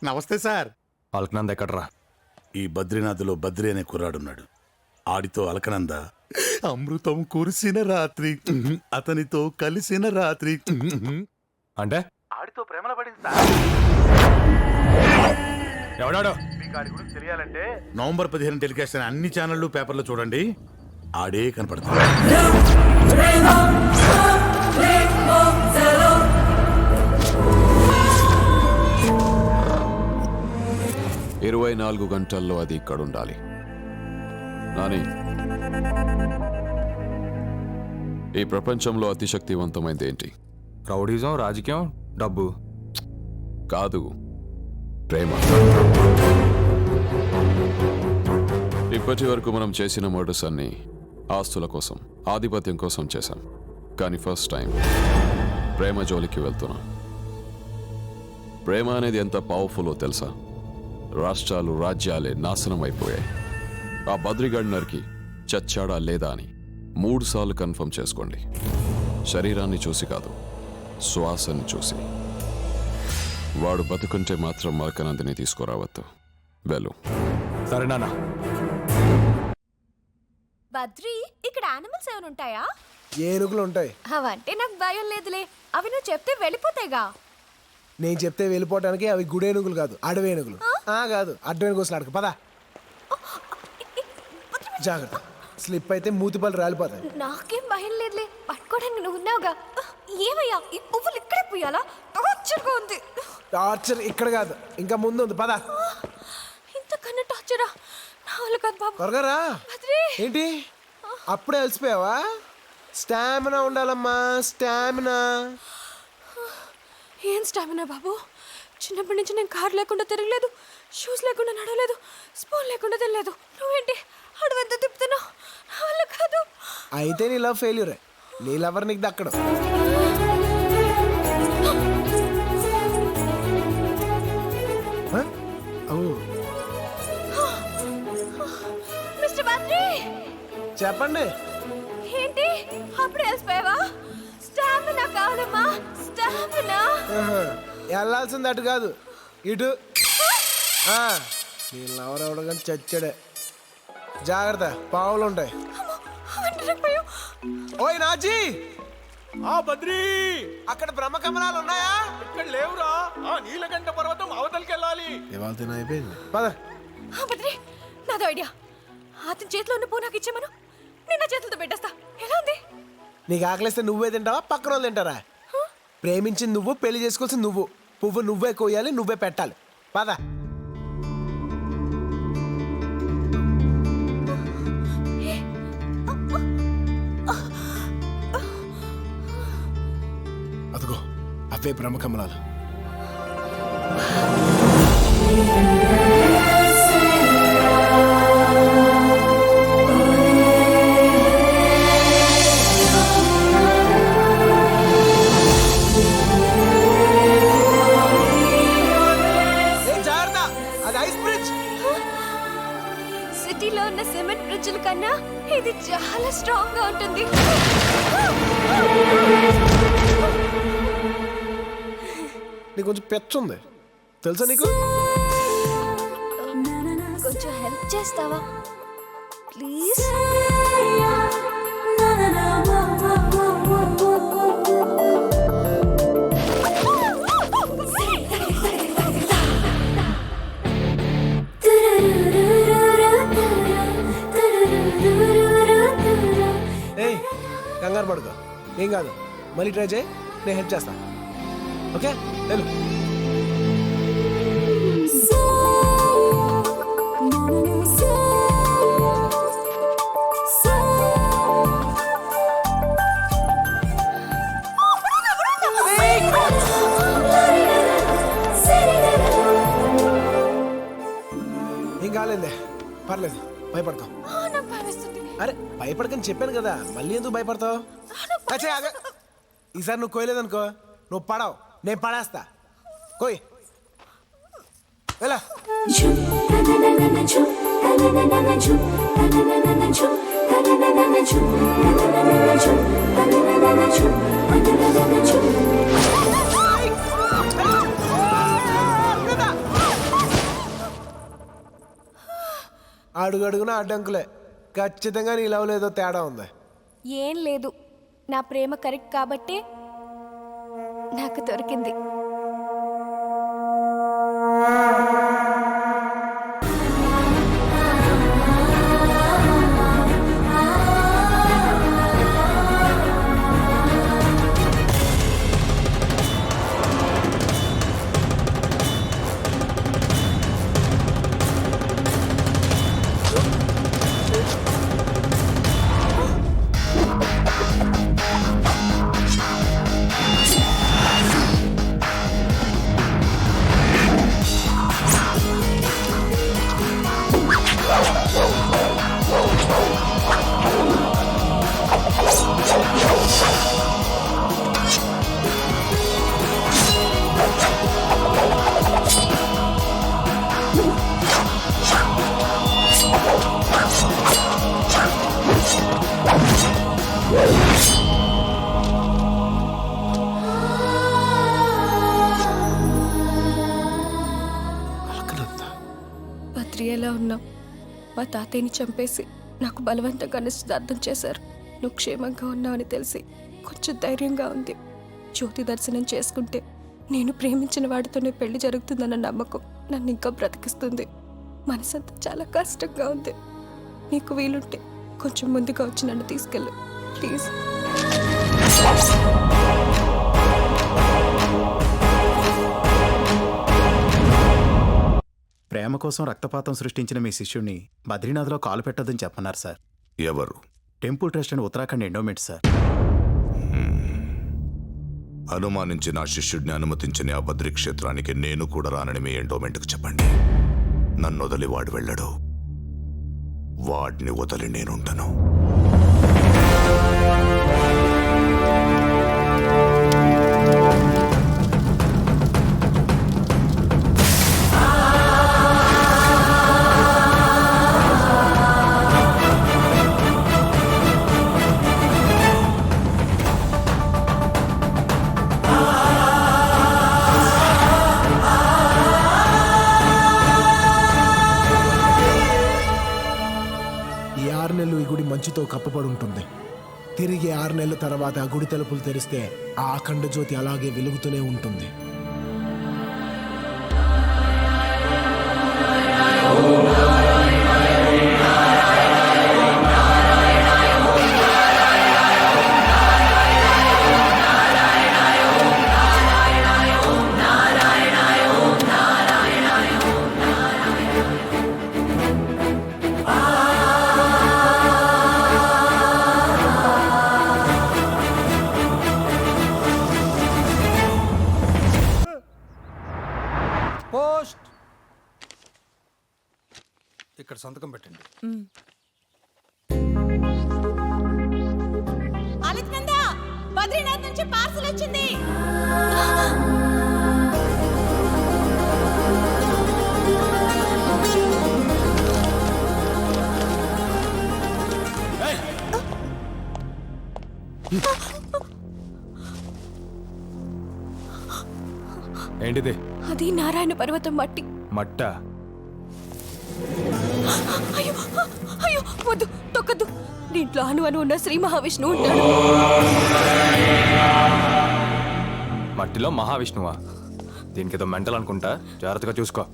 నమస్తే సార్. అల్కనంద ఎక్కడ్రా? ఈ బద్రీనాథ్లో బద్రి అనే కుర్రాడున్నాడు. ఆడితో అలకనంద అమృతం కురిసిన రాత్రి, అతనితో కలిసిన రాత్రి అంటే ఆడితో ప్రేమలో పడింది సార్. ఎవడాడో మీకు ఆడి గురించి తెలియాలంటే నవంబర్ 15 టెలికాస్ట్ అయిన అన్ని ఛానళ్లు పేపర్లు చూడండి. ఆడే కనపడుతుంది. 24 గంటల్లో అది ఇక్కడ ఉండాలి. నాని, ఈ ప్రపంచంలో అతి శక్తివంతమైనది ఏంటి? రౌడీజం, రాజకీయం, డబ్బు కాదు, ప్రేమ. ఇప్పటి వరకు మనం చేసిన మర్డర్స్ అన్ని ఆస్తుల కోసం, ఆధిపత్యం కోసం చేశాం. కానీ ఫస్ట్ టైం ప్రేమ జోలికి వెళ్తున్నాం. ప్రేమ అనేది ఎంత పవర్ఫుల్లో తెలుసా? రాష్ట్రాలు, రాజ్యాలే నాశనం అయిపోయాయి. ఆ బద్రిగడ్నర్కి చచ్చాడా లేదా అని 3 సార్లు కన్ఫర్మ్ చేసుకోండి. శరీరాన్ని చూసి కాదు, శ్వాసని చూసి. వాడు బతుకుంటే మాత్రం మరకనందిని తీసుకురావద్దు. వెళ్ళు. సరే నాన్న. బద్రి, ఇక్కడ యానిమల్స్ ఏమైనా ఉంటాయా? ఏనుగులు ఉంటాయి. అవంటే నాకు భయం లేదులే. అవి నువ్వు చెప్తే వెళ్ళిపోతాయిగా. నేను చెప్తే వెళ్ళిపోవటానికి అవి గుడేనుగులు కాదు, అడవేనుగులు. కాదు, అడ్డేనుగులు అడగ పదా. జాగ్రత్త, స్లిప్ అయితే మూతిపళ్ళు రాలిపోతాయి. నాకేం భయం లేదులే, పట్టుకోవడానికి నువ్వు ఉన్నావుగా. ఏమయ్యా, ఈ పువ్వులు ఇక్కడే పోయాలా? టార్చర్గా ఉంది. టార్చర్ ఇక్కడ కాదు, ఇంకా ముందు ఉంది. పదా. ఇంతకన్నా టార్చరా? నా వల్ల కాదు బాబు. త్వరగా రా. బద్రి, ఏంటి అప్పుడే అలసిపోయావా? స్టామినా ఉండాలమ్మా, స్టామినా. ఏం స్టామినా బాబు? చిన్నప్పటి నుంచి నేను కార్ లేకుండా తిరగలేదు, షూస్ లేకుండా నడవలేదు, స్పూన్ లేకుండా తినలేదు. నువ్వేంటి అడవంతా తిప్పుతున్నావు? నా వల్ల కాదు. అయితే నీ లవ్ ఫెయిల్యూరే. నీ లవర్ నీకు దక్కడు. మిస్టర్ బద్రి, చెప్పండి. ఏంటి అప్పుడే అలసిపోయావా? స్టామినా కావాలమ్మా, స్టామినా. వెళ్ళాల్సింది అటు కాదు, ఇటు. నీ లవర్ అవడగానే చచ్చాడే. జాగ్రత్త, పావులు ఉంటాయి. ఓయ్ నాజీ, బద్రీ, అక్కడ బ్రహ్మకమలాలు ఉన్నాయా? ఇక్కడ లేవురా. నీలకంఠ పర్వతం అవతలకి వెళ్ళాలి. ఇవాళ అయిపోయింది. పద. బద్రి, నాదో ఐడియా. అతని చేతిలో ఉన్న పువ్వు నాకు ఇచ్చేమను, నేను నా చేతులతో పెట్టేస్తా. ఎలా ఉంది? నీకు ఆకలిస్తే నువ్వే తింటావా, పక్కన వాళ్ళు తింటారా? ప్రేమించింది నువ్వు, పెళ్లి చేసుకోవాల్సింది నువ్వు. పువ్వు నువ్వే కోయాలి, నువ్వే పెట్టాలి. పద. అదిగో అవే బ్రహ్మకమలాలు. సిటీలో ఉన్న సిమెంట్ బ్రిడ్జ్ల కన్నా ఇది చాలా స్ట్రాంగ్ గా ఉంటుంది. నీకు కొంచెం పెచ్చుంది తెలుసా నీకు? కొంచెం హెల్ప్ చేస్తావా ప్లీజ్? కంగారు పడుకో, ఏం కాదు. మళ్ళీ ట్రై చేయి, నేను హెల్ప్ చేస్తా. ఓకే, వెళ్ళు. ఏం కాలేదే, పర్లేదు, భయపడతావు. అరే భయపడకని చెప్పాను కదా, మళ్ళీ ఎందుకు భయపడతావు? ఈసారి నువ్వు కోయలేదనుకో, నువ్వు పడవు, నేను పడేస్తా. కోయ్, ఎలా? అడుగడుగున అడ్డంకులే. ఖచ్చితంగా నీ లవ్ లేదో తేడా ఉంది. ఏం లేదు, నా ప్రేమ కరెక్ట్ కాబట్టే నాకు దొరికింది. బద్రి ఎలా ఉన్నావు? మా తాతయ్యని చంపేసి నాకు బలవంతంగా నిశ్చితార్థం చేశారు. నువ్వు క్షేమంగా ఉన్నావని తెలిసి కొంచెం ధైర్యంగా ఉంది. జ్యోతి దర్శనం చేసుకుంటే నేను ప్రేమించిన వాడితోనే పెళ్లి జరుగుతుందన్న నమ్మకం నన్ను ఇంకా బ్రతికిస్తుంది. మనసంతా చాలా కష్టంగా ఉంది. నీకు వీలుంటే కొంచెం ముందుగా వచ్చి నన్ను తీసుకెళ్ళు ప్లీజ్. ప్రేమ కోసం రక్తపాతం సృష్టించిన మీ శిష్యుడిని బద్రీనాథ్లో కాలు పెట్టొద్దని చెప్పన్నారు సార్. ఎవరు? Temple trust and Uttarakhand endowment sir. అనుమానించి నా శిష్యుడిని అనుమతించిన ఆ బద్రీ క్షేత్రానికి నేను కూడా రానని మీ ఎండోమెంట్కి చెప్పండి. నన్ను వదిలి వాడు వెళ్ళడు. వాడిని వదిలి నేనుంటాను. ఈ 6 నెలలు ఈ గుడి మంచుతో కప్పబడి ఉంటుంది. తిరిగి 6 నెలల తర్వాత ఆ గుడి తలుపులు తెరిస్తే ఆ అఖండ జ్యోతి అలాగే వెలుగుతూనే ఉంటుంది. పోస్ట్ ఇక్కడ సంతకం పెట్టండి. అలెక్నందా, బద్రీనాథ్ నుంచి పార్సల్ వచ్చింది. ఏంటిది? అది నారాయణ పర్వతం మట్టి. మట్ట? అయ్యో అయ్యో వద్దు, తొక్కద్దు. దీంట్లో అను ఉన్న శ్రీ మహావిష్ణువు ఉంటాడు. మట్టిలో మహావిష్ణువా? దీనికి ఏదో మెంటల్ అనుకుంటా. జాగ్రత్తగా చూసుకో.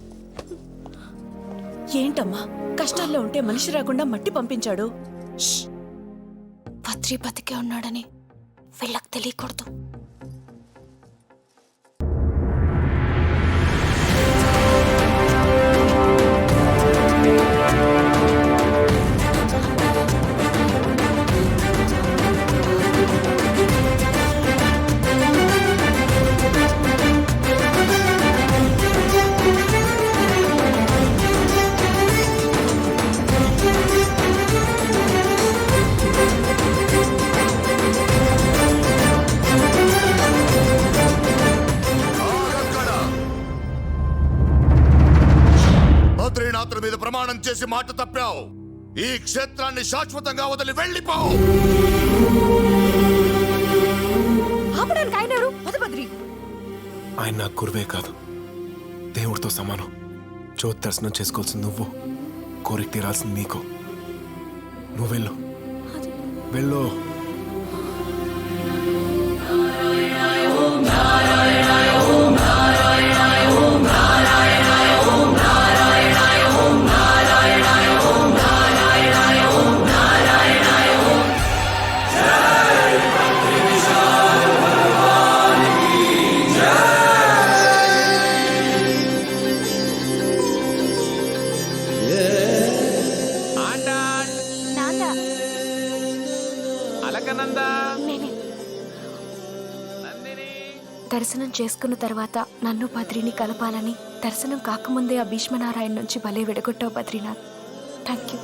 ఏంటమ్మా, కష్టాల్లో ఉంటే మనిషి రాకుండా మట్టి పంపించాడు. బద్రి బతికే ఉన్నాడని వీళ్ళకి తెలియకూడదు. బద్రీనాథుల మీద ప్రమాణం చేసి మాట తప్పావు. ఈ క్షేత్రాన్ని శాశ్వతంగా వదిలి వెళ్ళిపో. ఆపడానికి ఆయన ఎవరు? పద బద్రి. ఆయన నా గురువే కాదు, దేవుడితో సమానం. జ్యోతి దర్శనం చేసుకోవాల్సింది నువ్వు, కోరిక తీరాల్సింది నీకు. నువ్వు వెళ్ళు, వెళ్ళు. దర్శనం చేసుకున్న తర్వాత నన్ను బద్రీని కలపాలని దర్శనం కాకముందే ఆ భీష్మనారాయణ నుంచి భలే విడగొట్టావు బద్రీనాథ్. Thank you.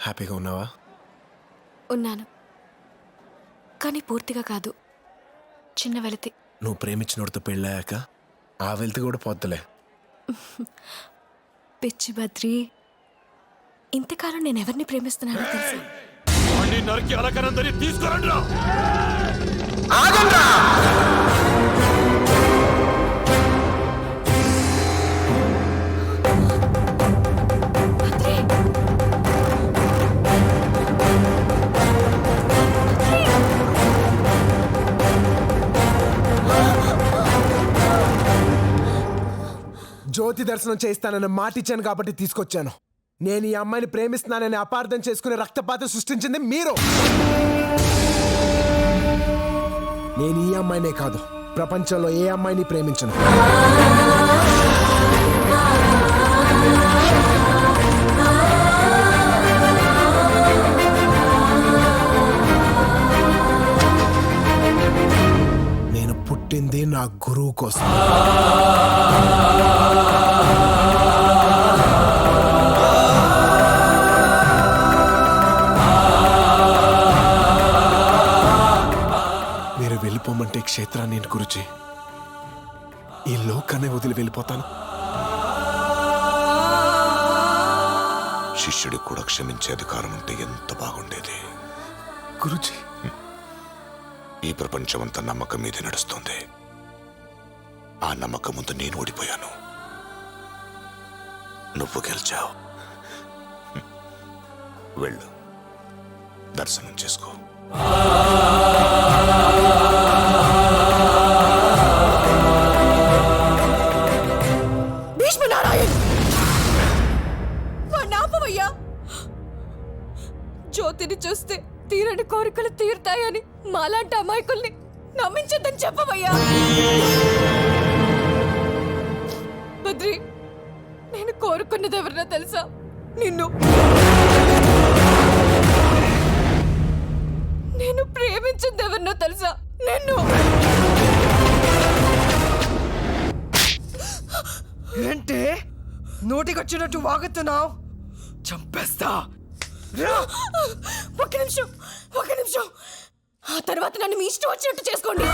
హ్యాపీగా ఉన్నావా? ఉన్నాను, కానీ పూర్తిగా కాదు. చిన్న వెలితి. నువ్వు ప్రేమించినోడితో పెళ్ళాక ఆ వెలితి కూడా పోద్దులే. పిచ్చి బద్రి, ఇంతకాలం నేను ఎవరిని ప్రేమిస్తున్నానో తెలుసా? నరికి అలకనందని తీసుకురండి. జ్యోతి దర్శనం చేయిస్తానని మాట ఇచ్చాను కాబట్టి తీసుకొచ్చాను. నేను ఈ అమ్మాయిని ప్రేమిస్తున్నానని అపార్థం చేసుకునే రక్తపాతం సృష్టించింది మీరు. నేను ఈ అమ్మాయినే కాదు, ప్రపంచంలో ఏ అమ్మాయిని ప్రేమించను. నేను పుట్టింది నా గురువు కోసం. మీరు వెళ్ళిపోమంటే క్షేత్రాన్ని గురుజీ, ఈ లోకాన్ని వదిలి వెళ్ళిపోతాను. శిష్యుడికి కూడా క్షమించే అధికారం ఉంటే ఎంత బాగుండేది. గురుజీ, ఈ ప్రపంచమంతా నమ్మకం మీదే నడుస్తుంది. ఆ నమ్మకం ముందు నేను ఓడిపోయాను, నువ్వు గెలిచావు. వెళ్ళు, దర్శనం చేసుకో. భీష్మనారాయణ్, నాపవయ్యా. జ్యోతిని చూస్తే తీరని కోరికలు తీరుతాయని మాలాంటి అమాయకుల్ని నమ్మించద్దని చెప్పవయ్యా. బద్రి, నేను కోరుకున్నది ఎవరినో తెలుసా? నిన్ను. నేను ప్రేమించింది ఎవరినో తెలుసా? నిన్ను. ఏంటి నోటికొచ్చినట్టు వాగుతున్నావు? చంపేస్తా. ఒక నిమిషం, ఒక నిమిషం. ఆ తర్వాత నన్ను మీ ఇష్టం వచ్చినట్టు చేసుకోండి.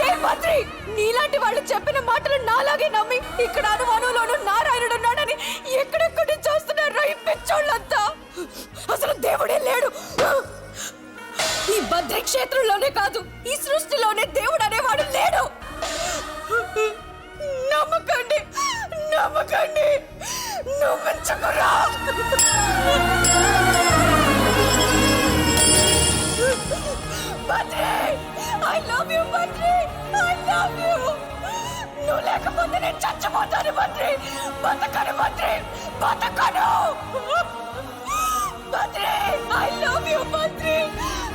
ఏ బద్రి, నీలాంటి వాళ్ళు చెప్పిన మాటలు నాలాగే నమ్మి ఇక్కడ అనుమానంలోనూ నారాయణుడు ఉన్నాడని ఎక్కడెక్కడి చూస్తున్నారు ఈ పిచ్చోళ్ళంతా. అసలు దేవుడే లేడు. ఈ బద్రి క్షేత్రంలోనే కాదు, ఈ సృష్టిలోనే దేవుడు అనేవాడు లేడు. నమ్మకండి, నమ్మకండి, నమ్మించకురా. Badri, I love you Badri, I love you. నువ్వు లేకపోతే నేను చచ్చిపోతాను బద్రి. బతకను బద్రి, బతకను. Badri, I love you Badri.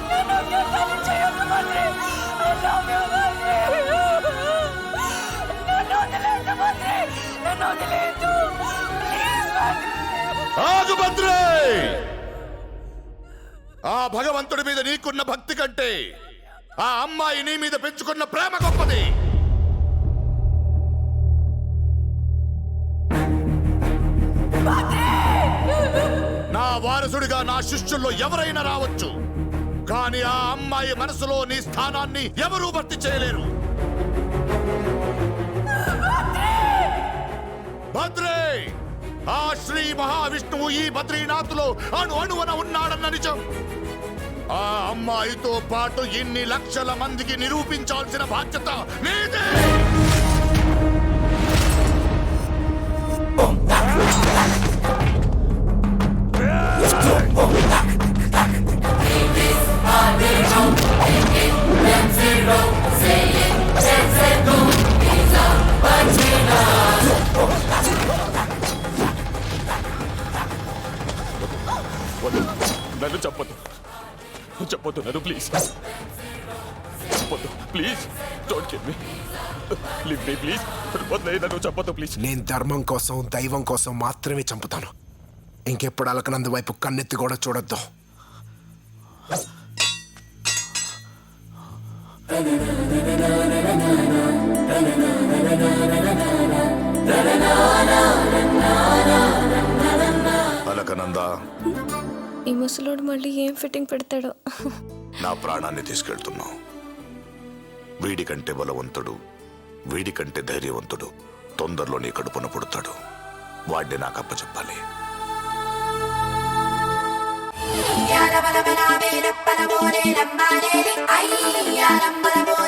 నేను నిన్ను చేయను Badri. I love you Badri. ఆగు భద్రే! ఆ భగవంతుడి మీద నీకున్న భక్తి కంటే ఆ అమ్మాయి నీ మీద పెంచుకున్న ప్రేమ గొప్పది. నా వారసుడిగా నా శిష్యుల్లో ఎవరైనా రావచ్చు, కానీ ఆ అమ్మాయి మనసులో నీ స్థానాన్ని ఎవరూ భర్తీ చేయలేరు. భద్రే! ఆ శ్రీ మహావిష్ణువు ఈ బద్రీనాథ్లో అణువణ ఉన్నాడన్న నిజం ఆ అమ్మాయితో పాటు ఇన్ని లక్షల మందికి నిరూపించాల్సిన బాధ్యత నీదే. నన్ను చెప్పొద్దు నన్ను ప్లీజ్ చెప్పొద్దు please. Don't kill me. Live me please. వదిలేయ్, నన్ను చెప్పొద్దు ప్లీజ్. నేను ధర్మం కోసం దైవం కోసం మాత్రమే చంపుతాను. ఇంకెప్పుడు అలకనంద వైపు కన్నెత్తి కూడా చూడొద్దు. అలకనంద, ఈ ముసలోడు మళ్ళీ ఏం ఫిట్టింగ్ పెడతాడో. నా ప్రాణాన్ని తీసుకెళ్తున్నావు. వీడికంటే బలవంతుడు, వీడికంటే ధైర్యవంతుడు తొందరలో నీ కడుపున పుడతాడు. వాడిని నాకు అప్పచెప్పాలి. అయ్యాల బలబల వేల బలబోలే లంబాలే అయ్యాల బలబోలే